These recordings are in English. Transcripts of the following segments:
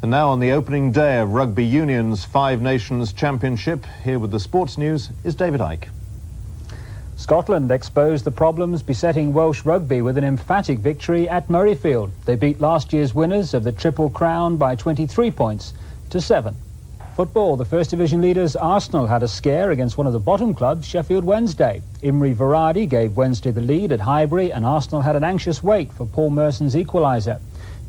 And now on the opening day of Rugby Union's Five Nations Championship, here with the sports news is David Icke. Scotland exposed the problems besetting Welsh rugby with an emphatic victory at Murrayfield. They beat last year's winners of the Triple Crown by 23 points to 7. Football, the First Division leaders Arsenal had a scare against one of the bottom clubs, Sheffield Wednesday. Imre Varadi gave Wednesday the lead at Highbury, and Arsenal had an anxious wait for Paul Merson's equaliser.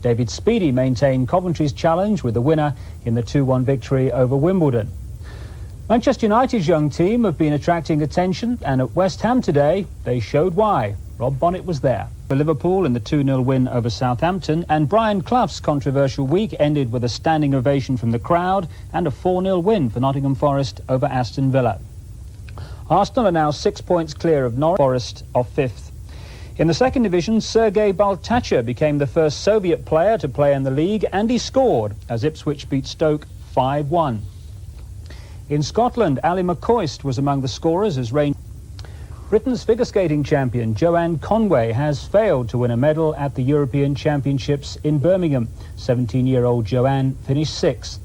David Speedy maintained Coventry's challenge with the winner in the 2-1 victory over Wimbledon. Manchester United's young team have been attracting attention, and at West Ham today they showed why. Rob Bonnet was there. For Liverpool in the 2-0 win over Southampton, and Brian Clough's controversial week ended with a standing ovation from the crowd and a 4-0 win for Nottingham Forest over Aston Villa. Arsenal are now 6 points clear of Norwich, Forest of 5th. In the second division, Sergei Baltacha became the first Soviet player to play in the league, and he scored as Ipswich beat Stoke 5-1. In Scotland, Ali McCoist was among the scorers as Rangers. Britain's figure skating champion Joanne Conway has failed to win a medal at the European Championships in Birmingham. 17-year-old Joanne finished 6th.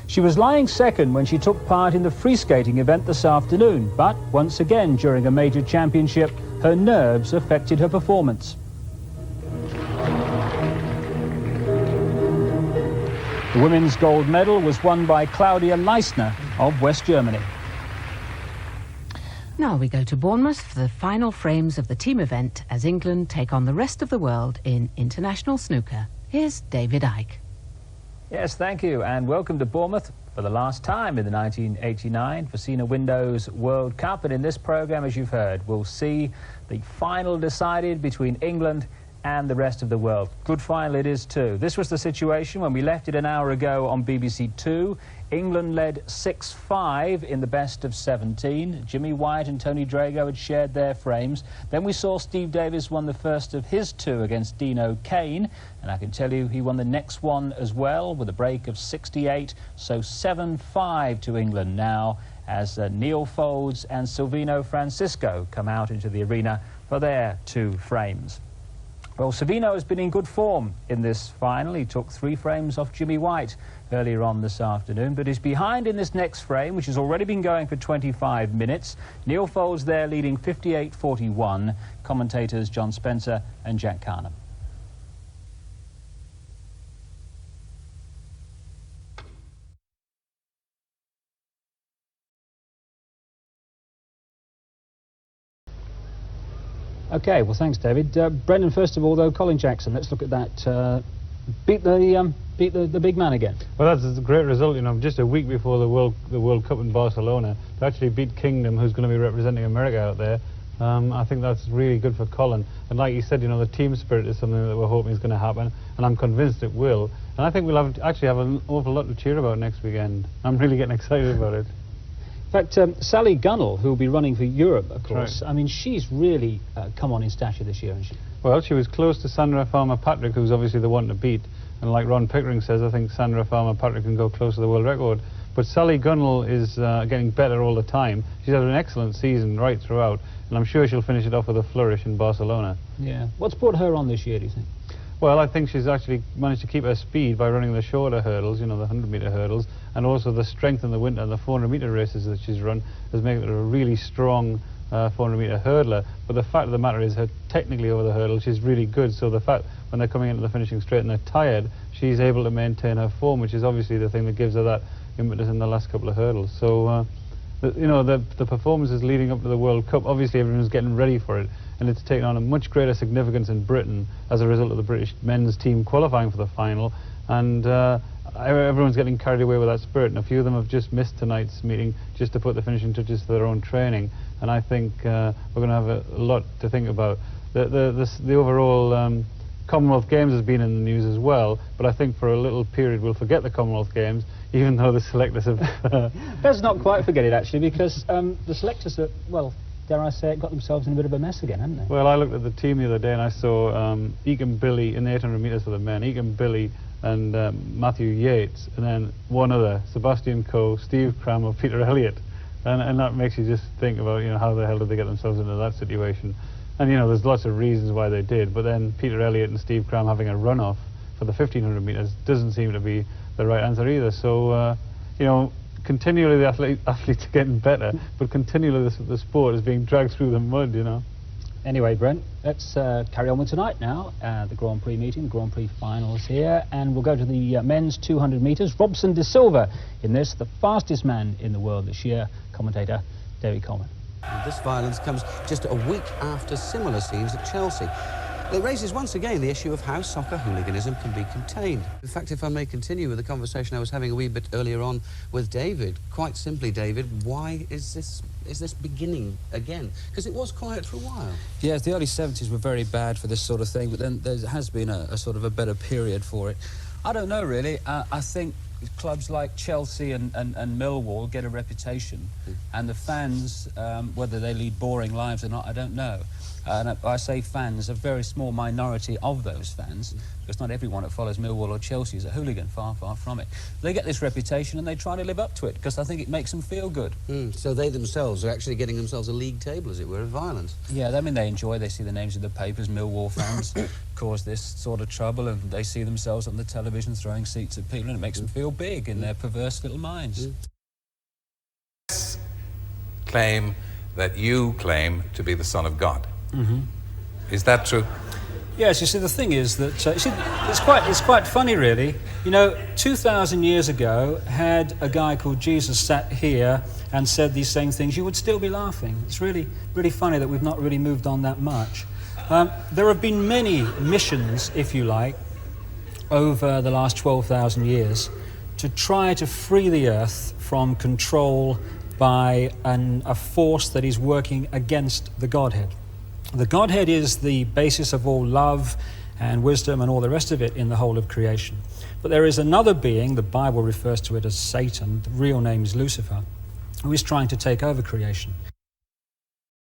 She was lying second when she took part in the free skating event this afternoon, but once again during a major championship, her nerves affected her performance. The women's gold medal was won by Claudia Leisner of West Germany. Now we go to Bournemouth for the final frames of the team event as England take on the rest of the world in international snooker. Here's David Icke. Yes, thank you, and welcome to Bournemouth for the last time in the 1989 Facina Windows World Cup. And in this programme, as you've heard, we'll see the final decided between England and the rest of the world. Good final it is too. This was the situation when we left it an hour ago on BBC Two. England led 6-5 in the best of 17. Jimmy White and Tony Drago had shared their frames. Then we saw Steve Davis won the first of his two against Dino Kane, and I can tell you he won the next one as well with a break of 68, so 7-5 to England now as Neil Folds and Silvino Francisco come out into the arena for their two frames. Well, Silvino has been in good form in this final. He took 3 frames off Jimmy White earlier on this afternoon, but is behind in this next frame, which has already been going for 25 minutes. Neil Folds there leading 58-41. Commentators John Spencer and Jack Carnham. Okay, well, thanks, David. Brendan, first of all, though, Colin Jackson, let's look at that. Beat the big man again. Well, that's a great result, you know, just a week before the World Cup in Barcelona, to actually beat Kingdom, who's going to be representing America out there. I think that's really good for Colin. And like you said, you know, the team spirit is something that we're hoping is going to happen, and I'm convinced it will. And I think we'll actually have an awful lot to cheer about next weekend. I'm really getting excited about it. In fact, Sally Gunnell, who will be running for Europe, of course, right. I mean, she's really come on in stature this year, hasn't she? Well, she was close to Sandra Farmer-Patrick, who's obviously the one to beat. And like Ron Pickering says, I think Sandra Farmer-Patrick can go close to the world record. But Sally Gunnell is getting better all the time. She's had an excellent season right throughout, and I'm sure she'll finish it off with a flourish in Barcelona. Yeah. What's brought her on this year, do you think? Well, I think she's actually managed to keep her speed by running the shorter hurdles, you know, the 100-metre hurdles, and also the strength in the winter and the 400-metre races that she's run has made her a really strong 400-metre hurdler. But the fact of the matter is, her technically over the hurdle, she's really good. So the fact when they're coming into the finishing straight and they're tired, she's able to maintain her form, which is obviously the thing that gives her that impetus in the last couple of hurdles. So, you know, the performances leading up to the World Cup, obviously everyone's getting ready for it, and it's taken on a much greater significance in Britain as a result of the British men's team qualifying for the final, and everyone's getting carried away with that spirit, and a few of them have just missed tonight's meeting just to put the finishing touches to their own training, and I think we're going to have a lot to think about. The overall Commonwealth Games has been in the news as well, but I think for a little period we'll forget the Commonwealth Games, even though the selectors have... Let's not quite forget it, actually, because the selectors are, well, dare I say it, got themselves in a bit of a mess again, haven't they? Well, I looked at the team the other day and I saw Egan Billy in the 800 metres for the men, Egan Billy and Matthew Yates, and then one other, Sebastian Coe, Steve Cram or Peter Elliott. And that makes you just think about, you know, how the hell did they get themselves into that situation? And, you know, there's lots of reasons why they did, but then Peter Elliott and Steve Cram having a run-off for the 1500 metres doesn't seem to be the right answer either. So, you know, continually the athletes are getting better, but continually the sport is being dragged through the mud, you know. Anyway, Brent, let's carry on with tonight now. The Grand Prix meeting, the Grand Prix finals here, and we'll go to the men's 200 metres. Robson de Silva in this, the fastest man in the world this year. Commentator David Coleman. This violence comes just a week after similar scenes at Chelsea. It raises once again the issue of how soccer hooliganism can be contained. In fact, if I may continue with the conversation I was having a wee bit earlier on with David, quite simply, David, why is this beginning again? Because it was quiet for a while. Yes, the early 70s were very bad for this sort of thing, but then there has been a sort of a better period for it. I don't know, really. I think clubs like Chelsea and Millwall get a reputation, and the fans, whether they lead boring lives or not, I don't know. And I say fans, a very small minority of those fans, because not everyone that follows Millwall or Chelsea is a hooligan, far, far from it. They get this reputation and they try to live up to it, because I think it makes them feel good. So they themselves are actually getting themselves a league table, as it were, of violence. Yeah, I mean, they enjoy, they see the names of the papers, Millwall fans cause this sort of trouble, and they see themselves on the television throwing seats at people, and it makes them feel big in their perverse little minds. Claim that you claim to be the Son of God. Is that true? Yes, you see, the thing is that it's quite funny, really. You know, 2,000 years ago, had a guy called Jesus sat here and said these same things, you would still be laughing. It's really, really funny that we've not really moved on that much. There have been many missions, if you like, over the last 12,000 years to try to free the earth from control by a force that is working against the Godhead. The Godhead is the basis of all love and wisdom and all the rest of it in the whole of creation. But there is another being, the Bible refers to it as Satan, the real name is Lucifer, who is trying to take over creation.